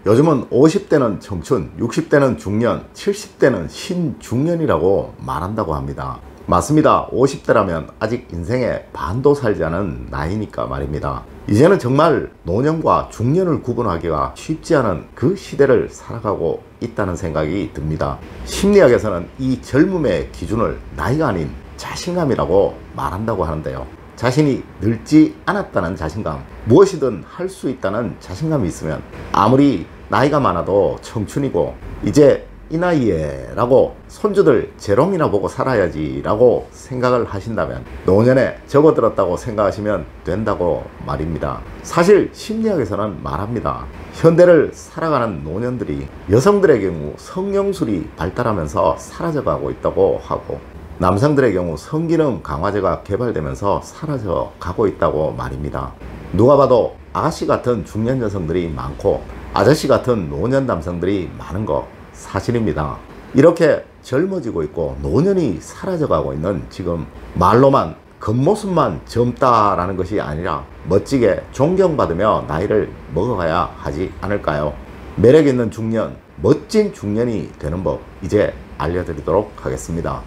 요즘은 50대는 청춘, 60대는 중년, 70대는 신중년이라고 말한다고 합니다. 맞습니다. 50대라면 아직 인생의 반도 살지 않은 나이니까 말입니다. 이제는 정말 노년과 중년을 구분하기가 쉽지 않은 그 시대를 살아가고 있다는 생각이 듭니다. 심리학에서는 이 젊음의 기준을 나이가 아닌 자신감이라고 말한다고 하는데요. 자신이 늙지 않았다는 자신감, 무엇이든 할 수 있다는 자신감이 있으면 아무리 나이가 많아도 청춘이고 이제 이 나이에 라고 손주들 재롱이나 보고 살아야지 라고 생각을 하신다면 노년에 접어들었다고 생각하시면 된다고 말입니다. 사실 심리학에서는 말합니다. 현대를 살아가는 노년들이 여성들의 경우 성형술이 발달하면서 사라져가고 있다고 하고, 남성들의 경우 성기능 강화제가 개발되면서 사라져 가고 있다고 말입니다. 누가 봐도 아가씨 같은 중년 여성들이 많고 아저씨 같은 노년 남성들이 많은 거 사실입니다. 이렇게 젊어지고 있고 노년이 사라져 가고 있는 지금, 말로만 겉모습만 젊다라는 것이 아니라 멋지게 존경받으며 나이를 먹어가야 하지 않을까요? 매력 있는 중년, 멋진 중년이 되는 법 이제 알려드리도록 하겠습니다.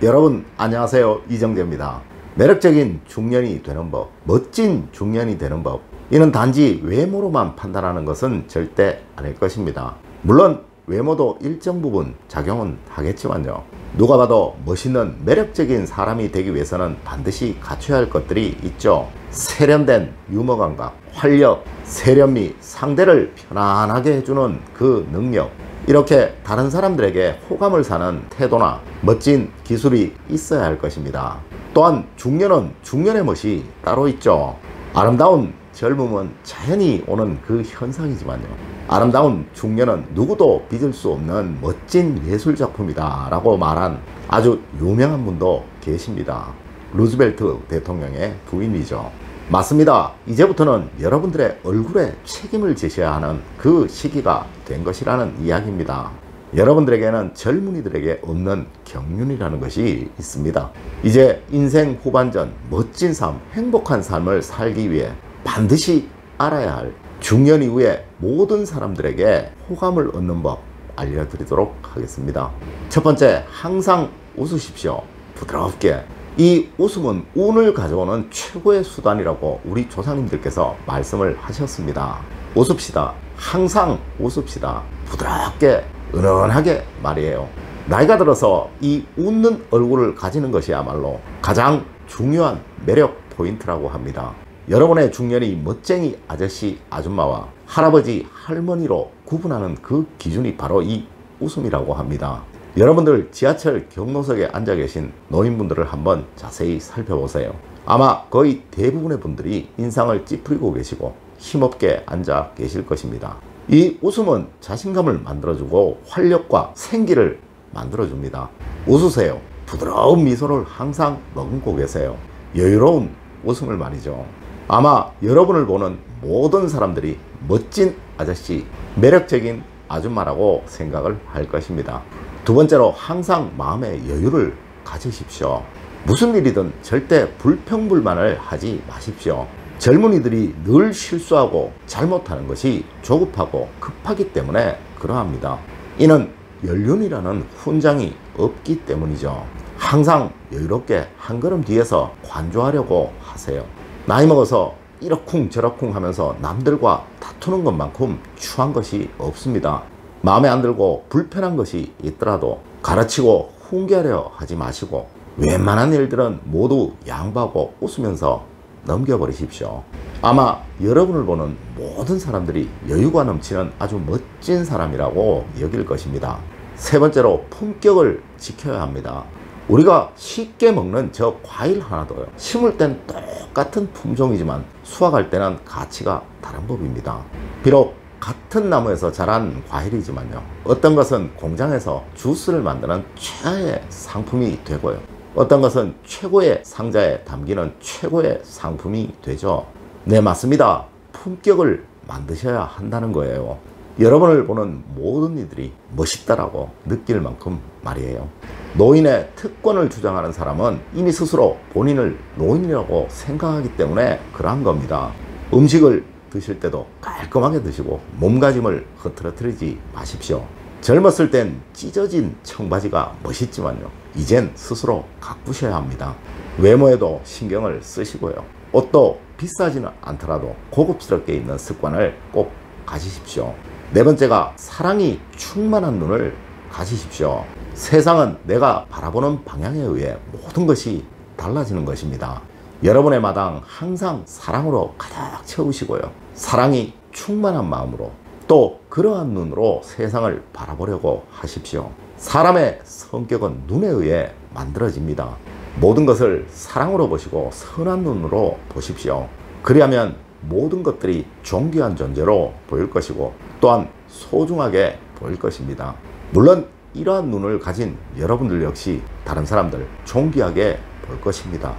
여러분 안녕하세요, 이정재입니다. 매력적인 중년이 되는 법, 멋진 중년이 되는 법, 이는 단지 외모로만 판단하는 것은 절대 아닐 것입니다. 물론 외모도 일정 부분 작용은 하겠지만요, 누가 봐도 멋있는 매력적인 사람이 되기 위해서는 반드시 갖춰야 할 것들이 있죠. 세련된 유머 감각, 활력, 세련미, 상대를 편안하게 해주는 그 능력, 이렇게 다른 사람들에게 호감을 사는 태도나 멋진 기술이 있어야 할 것입니다. 또한 중년은 중년의 멋이 따로 있죠. 아름다운 젊음은 자연히 오는 그 현상이지만요, 아름다운 중년은 누구도 빚을 수 없는 멋진 예술작품이다 라고 말한 아주 유명한 분도 계십니다. 루즈벨트 대통령의 부인이죠. 맞습니다. 이제부터는 여러분들의 얼굴에 책임을 지셔야 하는 그 시기가 된 것이라는 이야기입니다. 여러분들에게는 젊은이들에게 없는 경륜이라는 것이 있습니다. 이제 인생 후반전 멋진 삶, 행복한 삶을 살기 위해 반드시 알아야 할 중년 이후에 모든 사람들에게 호감을 얻는 법 알려드리도록 하겠습니다. 첫 번째, 항상 웃으십시오. 부드럽게. 이 웃음은 운을 가져오는 최고의 수단이라고 우리 조상님들께서 말씀을 하셨습니다. 웃읍시다. 항상 웃읍시다. 부드럽게, 은은하게 말이에요. 나이가 들어서 이 웃는 얼굴을 가지는 것이야말로 가장 중요한 매력 포인트라고 합니다. 여러분의 중년이 멋쟁이 아저씨, 아줌마와 할아버지, 할머니로 구분하는 그 기준이 바로 이 웃음이라고 합니다. 여러분들 지하철 경로석에 앉아 계신 노인분들을 한번 자세히 살펴보세요. 아마 거의 대부분의 분들이 인상을 찌푸리고 계시고 힘없게 앉아 계실 것입니다. 이 웃음은 자신감을 만들어주고 활력과 생기를 만들어줍니다. 웃으세요. 부드러운 미소를 항상 머금고 계세요. 여유로운 웃음을 말이죠. 아마 여러분을 보는 모든 사람들이 멋진 아저씨, 매력적인 아줌마라고 생각을 할 것입니다. 두 번째로, 항상 마음의 여유를 가지십시오. 무슨 일이든 절대 불평불만을 하지 마십시오. 젊은이들이 늘 실수하고 잘못하는 것이 조급하고 급하기 때문에 그러합니다. 이는 연륜이라는 훈장이 없기 때문이죠. 항상 여유롭게 한 걸음 뒤에서 관조하려고 하세요. 나이 먹어서 이러쿵 저러쿵 하면서 남들과 다투는 것만큼 추한 것이 없습니다. 마음에 안 들고 불편한 것이 있더라도 가르치고 훈계하려 하지 마시고 웬만한 일들은 모두 양보하고 웃으면서 넘겨버리십시오. 아마 여러분을 보는 모든 사람들이 여유가 넘치는 아주 멋진 사람이라고 여길 것입니다. 세 번째로, 품격을 지켜야 합니다. 우리가 쉽게 먹는 저 과일 하나도요, 심을 땐 똑같은 품종이지만 수확할 때는 가치가 다른 법입니다. 비록 같은 나무에서 자란 과일이지만요, 어떤 것은 공장에서 주스를 만드는 최고의 상품이 되고요, 어떤 것은 최고의 상자에 담기는 최고의 상품이 되죠. 네, 맞습니다. 품격을 만드셔야 한다는 거예요. 여러분을 보는 모든 이들이 멋있다라고 느낄 만큼 말이에요. 노인의 특권을 주장하는 사람은 이미 스스로 본인을 노인이라고 생각하기 때문에 그러한 겁니다. 음식을 드실 때도 깔끔하게 드시고 몸가짐을 흐트러뜨리지 마십시오. 젊었을 땐 찢어진 청바지가 멋있지만요, 이젠 스스로 가꾸셔야 합니다. 외모에도 신경을 쓰시고요, 옷도 비싸지는 않더라도 고급스럽게 입는 습관을 꼭 가지십시오. 네 번째가 사랑이 충만한 눈을 가지십시오. 세상은 내가 바라보는 방향에 의해 모든 것이 달라지는 것입니다. 여러분의 마당 항상 사랑으로 가득 채우시고요, 사랑이 충만한 마음으로 또 그러한 눈으로 세상을 바라보려고 하십시오. 사람의 성격은 눈에 의해 만들어집니다. 모든 것을 사랑으로 보시고 선한 눈으로 보십시오. 그리하면 모든 것들이 존귀한 존재로 보일 것이고 또한 소중하게 보일 것입니다. 물론 이러한 눈을 가진 여러분들 역시 다른 사람들 존귀하게 볼 것입니다.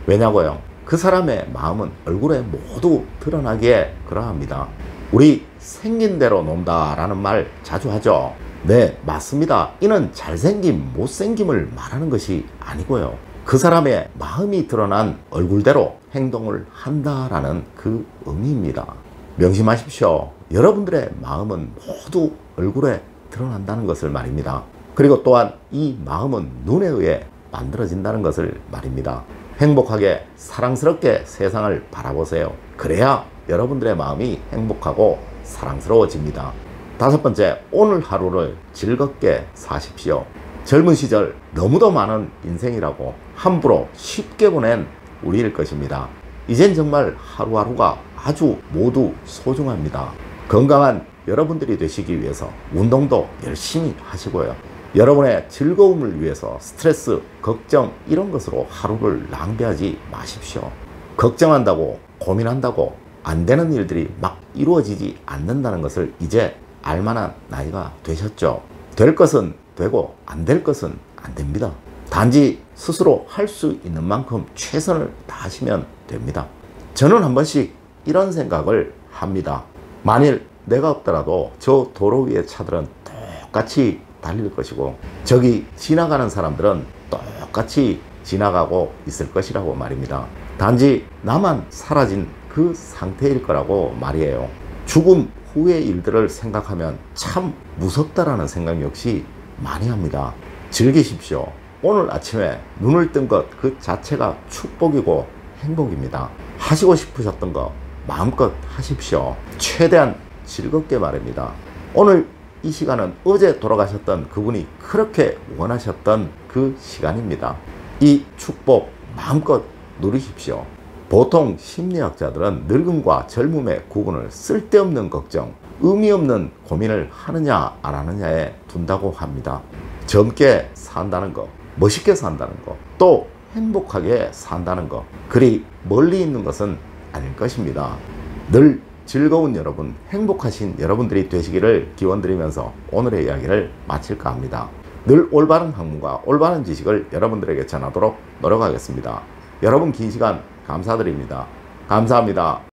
왜냐고요? 그 사람의 마음은 얼굴에 모두 드러나기에 그러합니다. 우리 생긴 대로 논다라는 말 자주 하죠. 네, 맞습니다. 이는 잘생김, 못생김을 말하는 것이 아니고요, 그 사람의 마음이 드러난 얼굴대로 행동을 한다라는 그 의미입니다. 명심하십시오. 여러분들의 마음은 모두 얼굴에 드러난다는 것을 말입니다. 그리고 또한 이 마음은 눈에 의해 만들어진다는 것을 말입니다. 행복하게 사랑스럽게 세상을 바라보세요. 그래야 여러분들의 마음이 행복하고 사랑스러워집니다. 다섯 번째, 오늘 하루를 즐겁게 사십시오. 젊은 시절 너무도 많은 인생이라고 함부로 쉽게 보낸 우리일 것입니다. 이젠 정말 하루하루가 아주 모두 소중합니다. 건강한 여러분들이 되시기 위해서 운동도 열심히 하시고요, 여러분의 즐거움을 위해서 스트레스, 걱정 이런 것으로 하루를 낭비하지 마십시오. 걱정한다고 고민한다고 안 되는 일들이 막 이루어지지 않는다는 것을 이제 알만한 나이가 되셨죠. 될 것은 되고 안 될 것은 안 됩니다. 단지 스스로 할 수 있는 만큼 최선을 다하시면 됩니다. 저는 한 번씩 이런 생각을 합니다. 만일 내가 없더라도 저 도로 위의 차들은 똑같이 달릴 것이고 저기 지나가는 사람들은 똑같이 지나가고 있을 것이라고 말입니다. 단지 나만 사라진 그 상태일 거라고 말이에요. 죽음 후의 일들을 생각하면 참 무섭다라는 생각 역시 많이 합니다. 즐기십시오. 오늘 아침에 눈을 뜬 것 그 자체가 축복이고 행복입니다. 하시고 싶으셨던 거 마음껏 하십시오. 최대한 즐겁게 말입니다. 오늘 이 시간은 어제 돌아가셨던 그분이 그렇게 원하셨던 그 시간입니다. 이 축복 마음껏 누리십시오. 보통 심리학자들은 늙음과 젊음의 구분을 쓸데없는 걱정, 의미 없는 고민을 하느냐 안 하느냐에 둔다고 합니다. 젊게 산다는 거, 멋있게 산다는 거, 또 행복하게 산다는 거, 그리 멀리 있는 것은 아닐 것입니다. 늘 즐거운 여러분, 행복하신 여러분들이 되시기를 기원드리면서 오늘의 이야기를 마칠까 합니다. 늘 올바른 학문과 올바른 지식을 여러분들에게 전하도록 노력하겠습니다. 여러분 긴 시간 감사드립니다. 감사합니다.